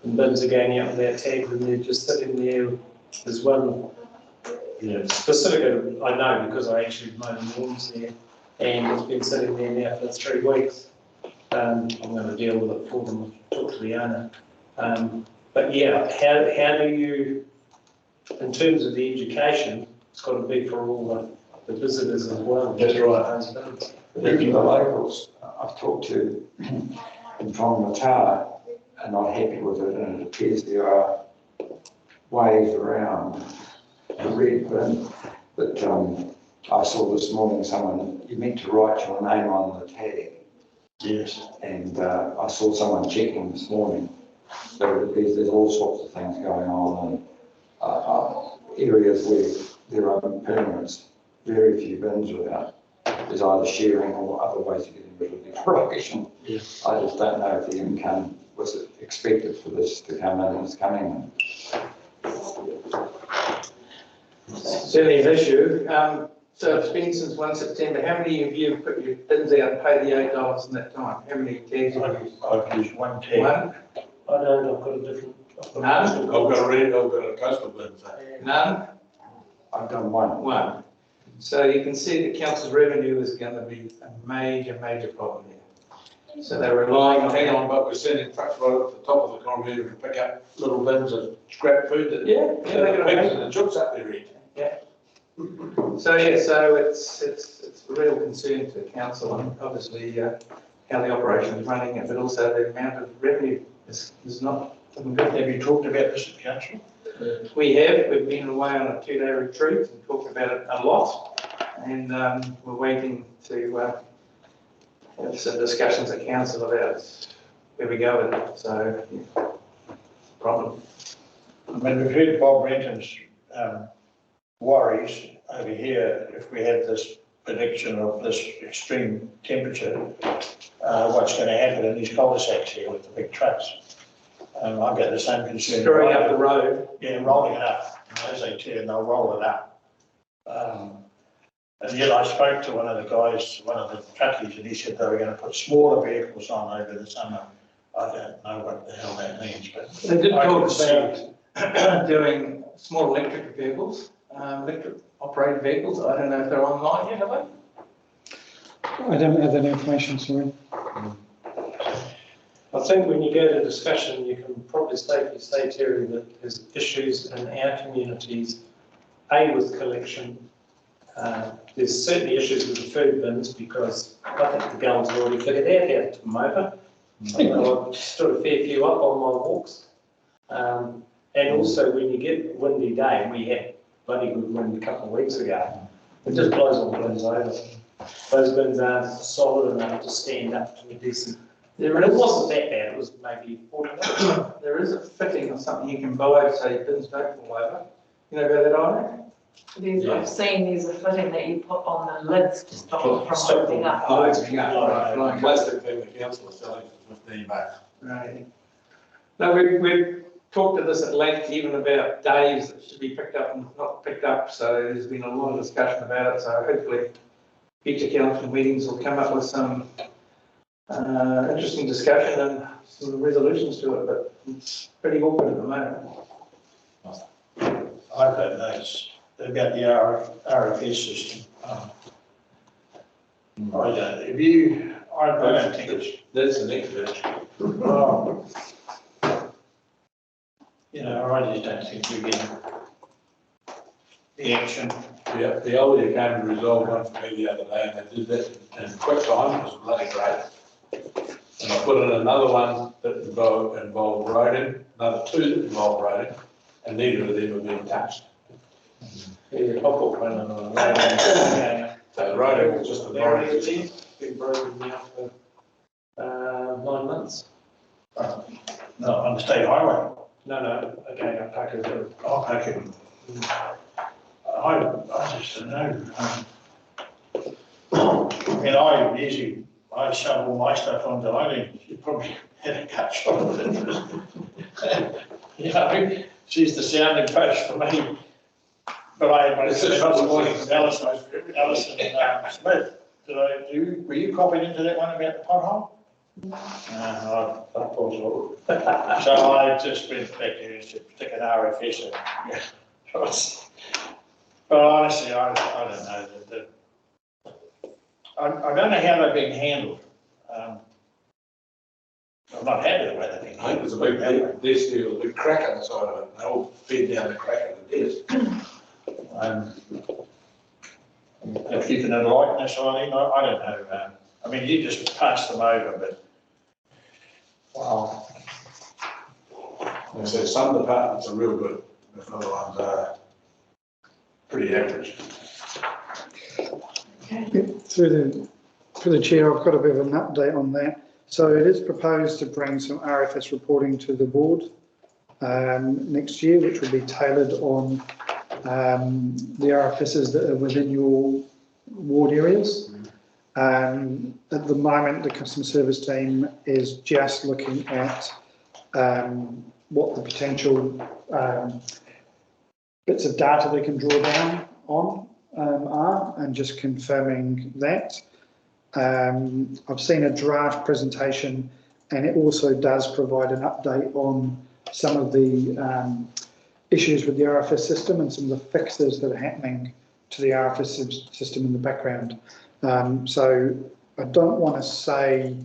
and bins are going out without tags, and they're just sitting there There's one, specific, I know because I actually mowed the lawns there, and it's been sitting there now for 3 weeks. I'm going to deal with it for them, talk to the owner. But yeah, how do you, in terms of the education, it's got to be for all the visitors as well. That's right. Even the locals I've talked to from the tower are not happy with it, and it appears there are ways around the red bin. But I saw this morning someone, you meant to write your name on the tag. Yes. And I saw someone checking this morning. So there's all sorts of things going on, and areas where there are permits, very few bins without. There's either sharing or other ways of getting rid of the rubbish. Yes. I just don't know if the income was expected for this to come in, and it's coming in. Certainly an issue. So it's been since 1 September. How many of you have put your bins out and paid the $8 in that time? How many tags have you used? I've used one tag. One? I don't, I've got a different. None? I've got a red, I've got a coastal bin. None? I've done one. One. So you can see the council's revenue is going to be a major problem here. So they're relying on. Hang on, but we're sending trucks right up the top of the corridor to pick up little bins of scrap food that. Yeah, the pigs and the chooks up there eat. Yeah. So it's a real concern to council, and obviously how the operation is running, but also the amount of revenue is not looking good. Have you talked about this at council? We have. We've been away on a 2-day retreat and talked about it a lot, and we're waiting to have some discussions at council about where we go with it. So, problem. I mean, we've heard Bob Renton's worries over here if we have this prediction of this extreme temperature, what's going to happen in these cul-de-sacs here with the big trucks. I've got the same concern. Screwing up the road. Yeah, rolling it up. As they turn, they'll roll it up. And yet I spoke to one of the guys, one of the truckies, and he said they were going to put smaller vehicles on over the summer. I don't know what the hell that means, but They did I talk can see about doing small electric vehicles, electric operated vehicles. I don't know if they're online yet, have they? I don't have that information, sorry. I think when you go to discussion, you can probably safely say, Terry, that there's issues in our communities, with collection. There's certainly issues with the food bins because I think the girls have already figured out how to come over. I've stood a fair few up on my walks. And also when you get a windy day, and we had bloody good wind a couple of weeks ago, it just blows all the bins over. Those bins aren't solid enough to stand up to a decent. It wasn't that bad, it was maybe 40 minutes. There is a fitting or something you can buy so your bins don't fall over. You know about that, Irene? I've seen there's a fitting that you put on the lids to stop it from opening up. Oh, it's a plastic thing the council is selling for $15. Right. No, we've talked to this at length, even about days that should be picked up and not picked up. So there's been a lot of discussion about it. So hopefully future council meetings will come up with some interesting discussion and some resolutions to it, but it's pretty awkward at the moment. I've got notes about the RFS system. I don't think it's, That's the next bit. I just don't think we're getting the action. Yeah, the Elder came and resolved one for me the other day, and they did that in quick time. It was bloody great. And I put in another one that involved roading, another 2 that involved roading, and neither of them have been touched. Yeah, I've got one on the So the roading was just a road. road. It's been broken now for 9 months. No, on the state highway. No, again, I pack it. I'll pack it. I just don't know. I shove all my stuff onto Eileen. She probably had a cut shot of it. She's the sounding post for me. But I had my other morning with Alison Smith. Were you copied into that one about the pothole? I thought so. So I just went back there and said, stick an RFS in. But honestly, I don't know, I don't know how they've been handled. I'm not happy with the way they've been I think handled. there's a big crack on the side of it, and they all fed down the crack of the desk. They're keeping it likeness on him, I don't know. I mean, you just pass them over, but, wow. Like I said, some departments are real good, and other ones are pretty average. Through the chair, I've got a bit of an update on that. So it is proposed to bring some RFS reporting to the board next year, which will be tailored on the RFSs that are within your ward areas. At the moment, the customer service team is just looking at what the potential bits of data they can draw down on are, and just confirming that. I've seen a draft presentation, and it also does provide an update on some of the issues with the RFS system and some of the fixes that are happening to the RFS system in the background. So I don't want to say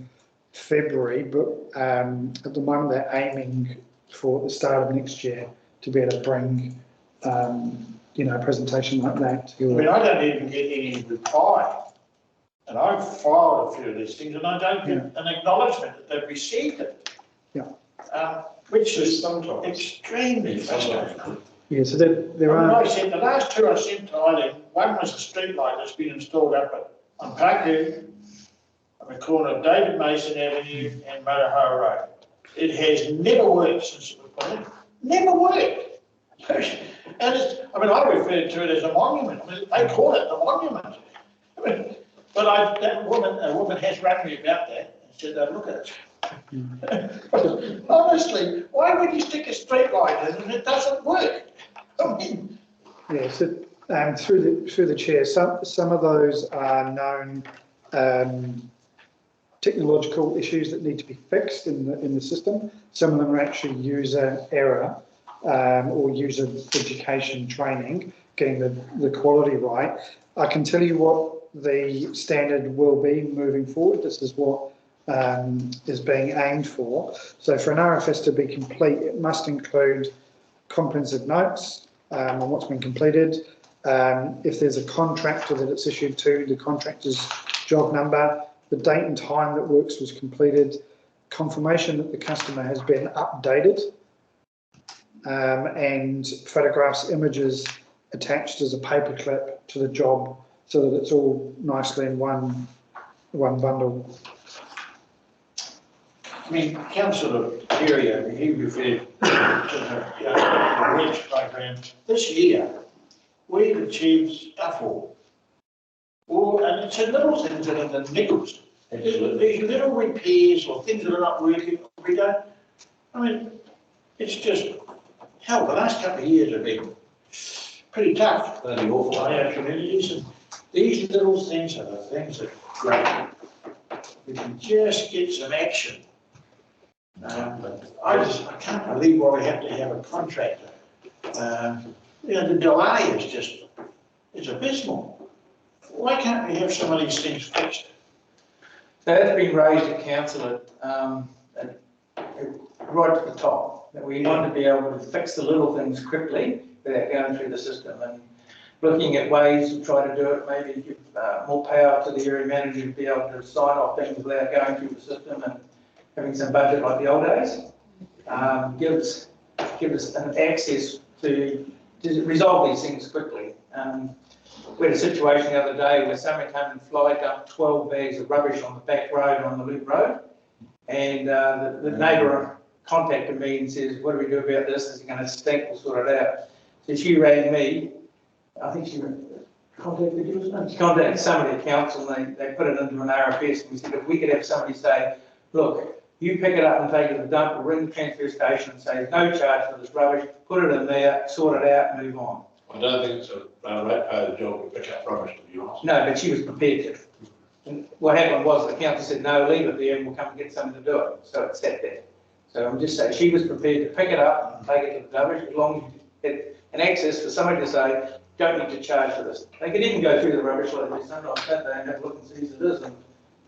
February, but at the moment they're aiming for the start of next year to be able to bring a presentation like that. I mean, I don't even get any reply. And I've filed a few of these things and I don't get an acknowledgement that they've received it. Yeah. Which is sometimes extremely frustrating. Yeah, so there are. I sent, the last two I sent to Eileen, one was a street light that's been installed up on Parkview, on the corner of David Mason Avenue and Maraha Road. It has never worked since it was put in. Never worked. And it's, I mean, I referred to it as a monument. I mean, they call it a monument. I mean, but a woman has rang me about that and said, look at it. Honestly, why would you stick a street light in and it doesn't work? I mean, yeah, so through the chair, some of those are known technological issues that need to be fixed in the system. Some of them are actually user error or user education training, getting the quality right. I can tell you what the standard will be moving forward. This is what is being aimed for. So for an RFS to be complete, it must include comprehensive notes on what's been completed. If there's a contractor that it's issued to, the contractor's job number, the date and time that works was completed, confirmation that the customer has been updated, and photographs, images attached as a paperclip to the job so that it's all nicely in one bundle. I mean, Councillor Tairua, he referred to the Reach program. This year, we've achieved stuff all. And it's in little things that are the nickels. These little repairs or things that are not working, we don't. I mean, it's just, hell, the last couple of years have been pretty tough. Bloody awful. On our communities, and these little things are the things that are great. We can just get some action. But I can't believe why we have to have a contractor. The delay is just, it's abysmal. Why can't we have some of these things fixed? So that's been raised at council right at the top, that we want to be able to fix the little things quickly without going through the system, and looking at ways to try to do it, maybe give more power to the area manager to be able to sign off things without going through the system, and having some budget like the old days. Give us an access to resolve these things quickly. We had a situation the other day where someone came and fly dumped 12 bags of rubbish on the back road on the loop road, and the neighbour contacted me and says, what do we do about this? Is it going to stink? We'll sort it out. So she rang me. I think she contacted you, wasn't it? She contacted somebody at council, and they put it into an RFS, and we said if we could have somebody say, look, you pick it up and take it to the dump, or ring the transfer station and say no charge for this rubbish, put it in there, sort it out, and move on. I don't think it's a ratepayer job to pick up rubbish, to be honest. No, but she was prepared to. And what happened was the council said, no, leave it there and we'll come and get somebody to do it. So it sat there. So I'm just saying, she was prepared to pick it up and take it to the rubbish as long as and access for somebody to say, don't need to charge for this. They could even go through the rubbish like they sometimes don't, they have a look and see as it is, and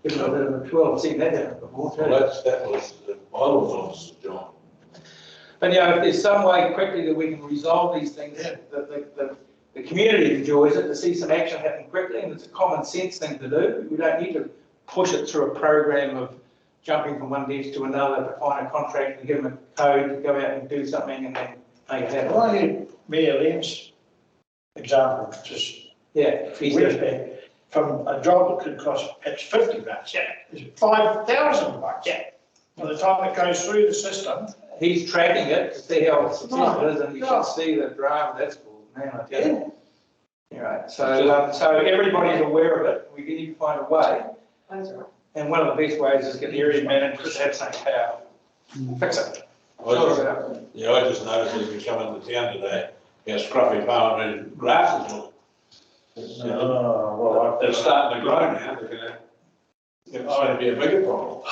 give them a bit of a 12, seen that happen before too. Well, that was the bylaws officer's job. But you know, if there's some way quickly that we can resolve these things, the community enjoys it, to see some action happen quickly, and it's a common sense thing to do. We don't need to push it through a program of jumping from one desk to another to find a contract and give them a code to go out and do something and then make it happen. Well, I need Mayor Lynn's example, just Yeah, weeks back, from a job that could cost perhaps $50, is $5,000. By the time it goes through the system, he's tracking it to see how successful it is, and you should see the draft that's called, man, I tell you. All right, so everybody's aware of it, we need to find a way, and one of the best ways is get the area managers to have some power. Fix it. Yeah, I just noticed as we come into town today, how scruffy Pāuanui grass is looking. They're starting to grow now, they're gonna, it's going to be a bigger problem.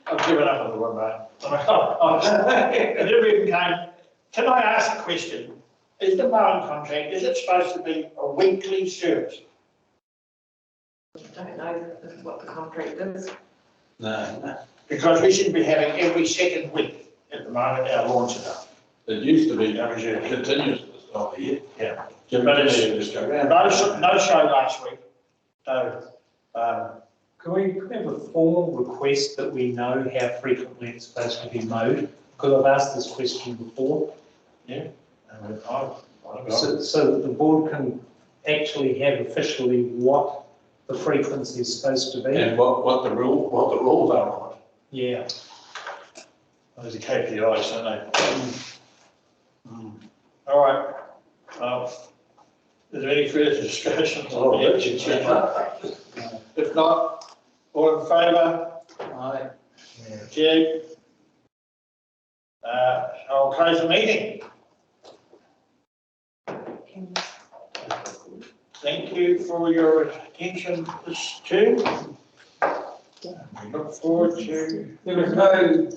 I've given up on the one, mate. It never even came. Can I ask a question? Is the mowing contract, is it supposed to be a weekly service? I don't know what the contract is. No, Because we should be having every second week at the moment, our lawn setup. it used to be continuous this time of year. Yeah. Jim, But it's- just go round. No show last week. So, Can we have a formal request that we know how frequently it's supposed to be mowed? Because I've asked this question before. So that the board can actually have officially what the frequency is supposed to be. And what the rules are on it. Yeah. those are KPIs, aren't they? All right. Is there any further discussion? If not, all in favour? Aye. Carried. I'll close the meeting. Thank you for your attention this too. We look forward to. There was no